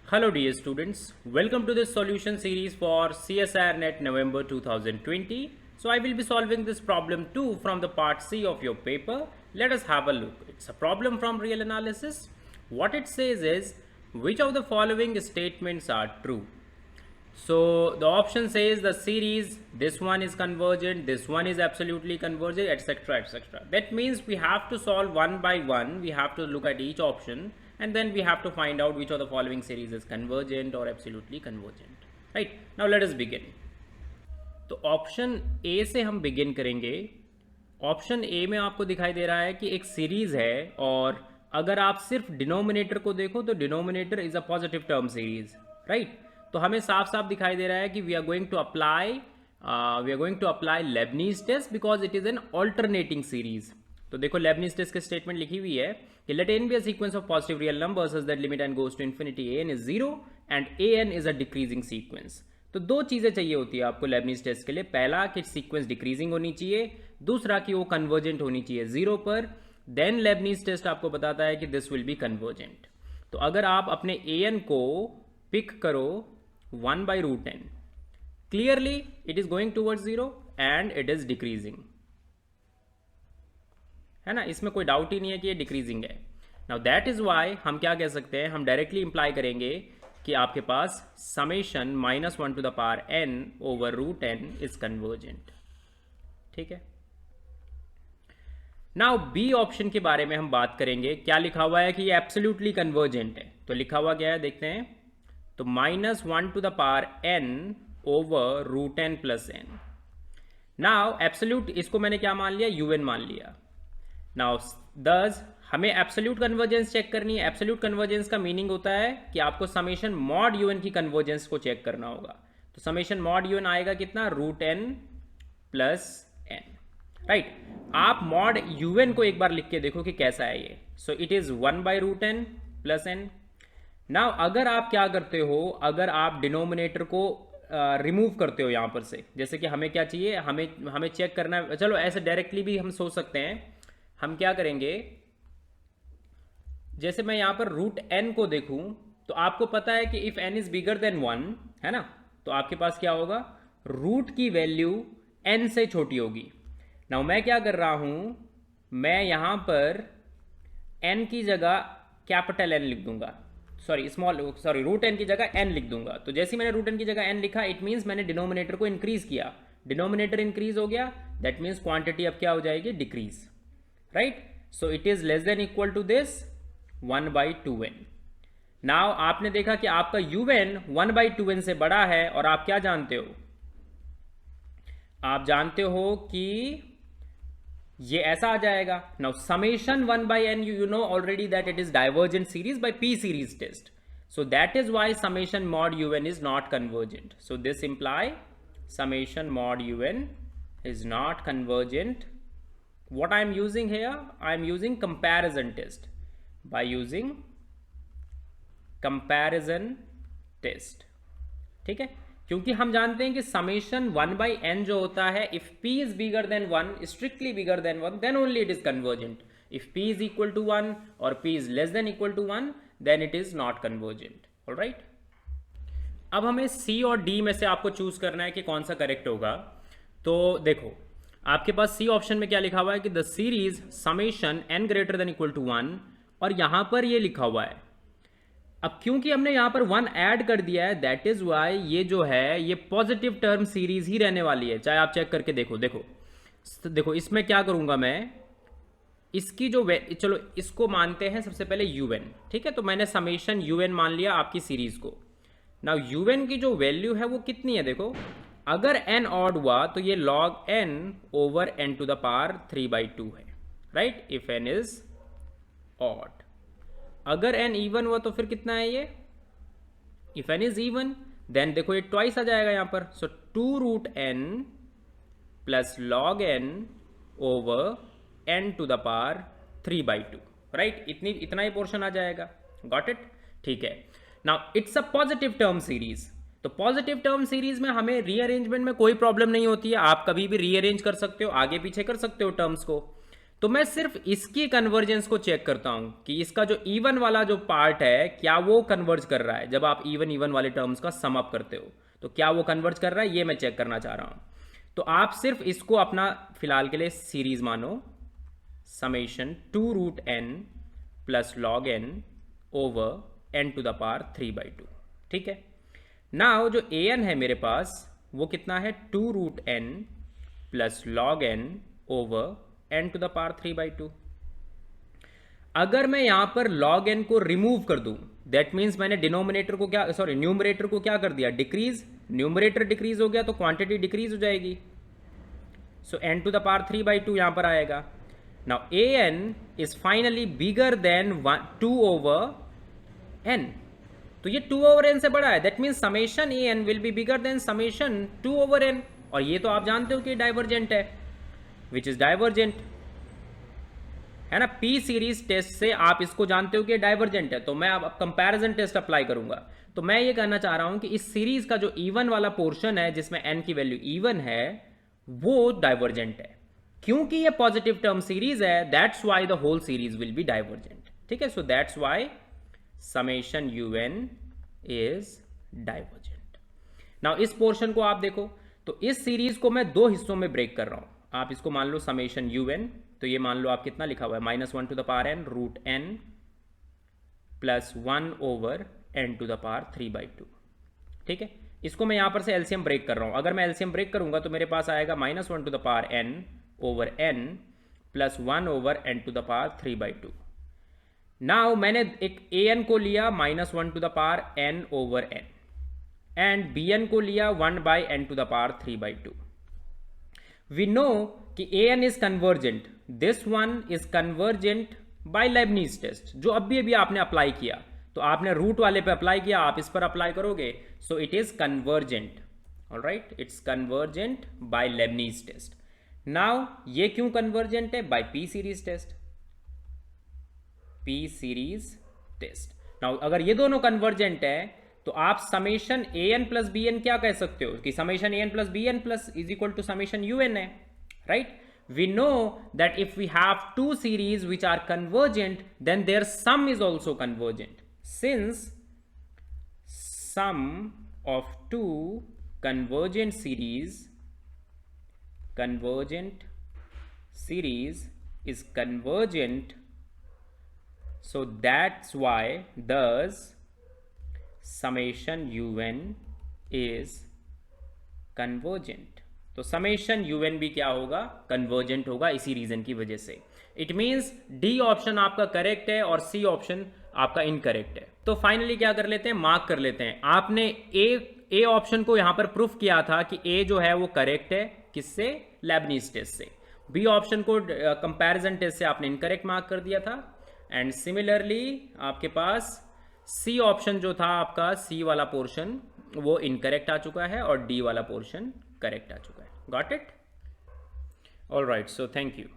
Hello dear students, welcome to this solution series for CSIR NET November 2020. So I will be solving this problem 2 from the part C of your paper. Let us have a look. It's a problem from real analysis. What it says is, which of the following statements are true? So the option says the series, this one is convergent, this one is absolutely convergent, etc, etc. That means we have to solve one by one. We have to look at each option and then we have to find out which of the following series is convergent or absolutely convergent. Right, now let us begin. तो option A से हम begin करेंगे. Option A में आपको दिखाई दे रहा है कि एक सीरीज है और अगर आप सिर्फ डिनोमिनेटर को देखो तो denominator is a positive term series. Right, तो हमें साफ साफ दिखाई दे रहा है कि we are going to apply Leibniz test because it is an alternating series. तो देखो लेबनीज टेस्ट की स्टेटमेंट लिखी हुई है कि let n be a sequence of positive real numbers such that limit n goes to infinity n is 0 and a n is a decreasing sequence. तो दो चीजें चाहिए होती है आपको लेबनीज टेस्ट के लिए. पहला कि सीक्वेंस डिक्रीजिंग होनी चाहिए, दूसरा कि वो कन्वर्जेंट होनी चाहिए 0 पर. देन लेबनीज टेस्ट आपको बताता है कि दिस विल बी कन्वर्जेंट. तो अगर आप अपने ए एन को पिक करो 1 by root n, clearly it is going towards 0 and it is decreasing, है ना. इसमें कोई डाउट ही नहीं है कि ये डिक्रीजिंग है. नाउ दैट इज वाई हम क्या कह सकते हैं, हम डायरेक्टली इंप्लाई करेंगे कि आपके पास summation -1 to the power n over root n is convergent. ठीक है. नाउ बी ऑप्शन के बारे में हम बात करेंगे. क्या लिखा हुआ है कि ये एब्सोल्युटली कन्वर्जेंट है. तो लिखा हुआ क्या है देखते हैं. तो -1 to the power n over root n plus n. Now absolute इसको मैंने क्या मान लिया, un मान लिया. नाउ दस हमें एब्सोल्यूट कन्वर्जेंस चेक करनी है. एब्सोल्यूट कन्वर्जेंस का मीनिंग होता है कि आपको समेशन मॉड un की कन्वर्जेंस को चेक करना होगा. तो समेशन मॉड un आएगा कितना, root n plus n. Right, आप मॉड un को एक बार लिख के देखो कि कैसा है ये. So it is 1 by root n plus n. Now अगर आप क्या करते हो, अगर आप डिनोमिनेटर को रिमूव करते हो यहां पर से, जैसे कि हमें क्या चाहिए, हमें चेक करना है. चलो ऐसे डायरेक्टली भी हम सोच सकते हैं. हम क्या करेंगे, जैसे मैं यहां पर रूट n को देखूं तो आपको पता है कि if n is bigger than 1, है ना, तो आपके पास क्या होगा, रूट की वैल्यू n से छोटी होगी. नाउ मैं क्या कर रहा हूं, मैं यहां पर n की जगह कैपिटल n लिख दूंगा, रूट n की जगह n लिख दूंगा. तो जैसे मैंने रूट n की जगह n लिखा, इट मींस मैंने डिनोमिनेटर को इंक्रीज किया. डिनोमिनेटर इंक्रीज हो गया, दैट मींस क्वांटिटी अब क्या हो जाएगी, decrease. Right, so it is less than equal to this 1 by 2n. नाउ आपने देखा कि आपका un 1 by 2n से बड़ा है और आप क्या जानते हो, आप जानते हो कि ये ऐसा आ जाएगा. Now summation 1 by n, you know already that it is divergent series by p series test. So that is why summation mod un is not convergent. So this imply summation mod un is not convergent. What I am using here, I am using comparison test. By using comparison test, ठीक है, क्योंकि हम जानते हैं कि summation 1 by n जो होता है, if p is bigger than 1, strictly bigger than 1, then only it is convergent. If p is equal to 1 और p is less than equal to 1, then it is not convergent. Alright, अब हमें c और d में से आपको choose करना है कि कौन सा करेक्ट होगा. तो देखो आपके पास c ऑप्शन में क्या लिखा हुआ है कि the series summation n greater than equal to 1, और यहां पर ये लिखा हुआ है. अब क्योंकि हमने यहां पर 1 ऐड कर दिया है, दैट इज वाई ये जो है ये पॉजिटिव टर्म सीरीज ही रहने वाली है. चाहे आप चेक करके देखो इसमें क्या करूंगा मैं, इसकी जो चलो इसको मानते हैं सबसे पहले un. ठीक है, तो मैंने समेशन un मान लिया आपकी सीरीज को. नाउ un की जो वैल्यू है वो कितनी है, देखो अगर n ऑड हुआ तो ये log n over n to the power 3 by 2 है. Right, if n is odd. अगर n इवन हुआ तो फिर कितना है ये, if n is even then देखो ये ट्वाइस आ जाएगा यहां पर. So 2 root n plus log n over n to the power 3 by 2. Right, इतना ही पोर्शन आ जाएगा. गॉट इट, ठीक है. Now it's a positive term series. तो पॉजिटिव टर्म सीरीज में हमें रीअरेंजमेंट में कोई प्रॉब्लम नहीं होती है. आप कभी भी रीअरेंज कर सकते हो, आगे पीछे कर सकते हो टर्म्स को. तो मैं सिर्फ इसकी कन्वर्जेंस को चेक करता हूं कि इसका जो इवन वाला जो पार्ट है क्या वो कन्वर्ज कर रहा है। जब आप इवन इवन वाले टर्म्स का सम अप करते हो तो क्या वो कन्वर्ज कर रहा है, ये मैं चेक करना चाह रहा हूं। तो आप सिर्फ इसको अपना फिलहाल के लिए सीरीज मानो, summation 2 root n plus log n over n to the power 3/2। ठीक है, नाउ जो an है मेरे पास वो कितना है, 2 root n plus log n over n to the power 3/2। अगर मैं यहां पर log n को रिमूव कर दूं, दैट मीन्स मैंने डिनोमिनेटर को क्या, सॉरी न्यूमरेटर को क्या कर दिया, डिक्रीज। न्यूमरेटर डिक्रीज हो गया तो क्वांटिटी डिक्रीज हो जाएगी। सो n टू द पावर 3/2 यहां पर आएगा। Now an is finally bigger than 2 over n, तो ये 2 ओवर n से बड़ा है, that means summation an will be bigger than summation 2 over n। और ये तो आप जानते हो कि डाइवर्जेंट है, विच इज डाइवर्जेंट, है ना। पी सीरीज टेस्ट से आप इसको जानते हो कि डाइवर्जेंट है। तो मैं अब कंपैरिजन टेस्ट अप्लाई करूंगा। तो मैं ये कहना चाह रहा हूं कि इस सीरीज का जो इवन वाला पोर्शन है जिसमें n की वैल्यू इवन है वो डाइवर्जेंट है, क्योंकि ये पॉजिटिव टर्म सीरीज है, that's why the whole series will be divergent. ठीक है, so that's why summation un is divergent. Now इस पोर्शन को आप देखो, तो इस सीरीज को मैं दो हिस्सों में ब्रेक कर रहा हूं। आप इसको मान लो समेशन un, तो ये मान लो आप कितना लिखा हुआ है, -1 to the power n root n plus 1 over n to the power 3/2। ठीक है, इसको मैं यहां पर से एलसीएम ब्रेक कर रहा हूं। अगर मैं एलसीएम ब्रेक करूंगा तो मेरे पास आएगा -1 to the power n over n plus 1 over n to the power 3/2। Now मैंने एक an को लिया -1 to the power n over n and bn को लिया 1/n to the power 3/2। We know कि an is convergent, this one is convergent by Leibniz test, जो अभी आपने अप्लाई किया। तो आपने रूट वाले पे अप्लाई किया, आप इस पर अप्लाई करोगे, so it is convergent. Alright, it's convergent by Leibniz test. Now ये क्यों कन्वर्जेंट है, by P series test, P series test. Now अगर ये दोनों कन्वर्जेंट है तो आप summation an plus b n क्या कह सकते हो कि summation an plus b n plus is equal to summation un है, right. We know that if we have two series which are convergent, then their sum is also convergent. Since sum of two convergent series is convergent, so that's why thus summation un is convergent। तो summation un भी क्या होगा, convergent होगा, इसी reason की वजह से। It means D option आपका करेक्ट है और सी ऑप्शन आपका इनकरेक्ट है। तो फाइनली क्या कर लेते हैं, मार्क कर लेते हैं। आपने ए ऑप्शन को यहां पर प्रूफ किया था कि ए जो है वो करेक्ट है, किससे, लेबनीज टेस्ट से। बी ऑप्शन को कंपैरिजन टेस्ट से आपने इनकरेक्ट मार्क कर दिया था। एंड सिमिलरली आपके पास सी ऑप्शन जो था आपका, सी वाला पोर्शन वो इनकरेक्ट आ चुका है और डी वाला पोर्शन करेक्ट आ चुका है। Got it? All right, so thank you.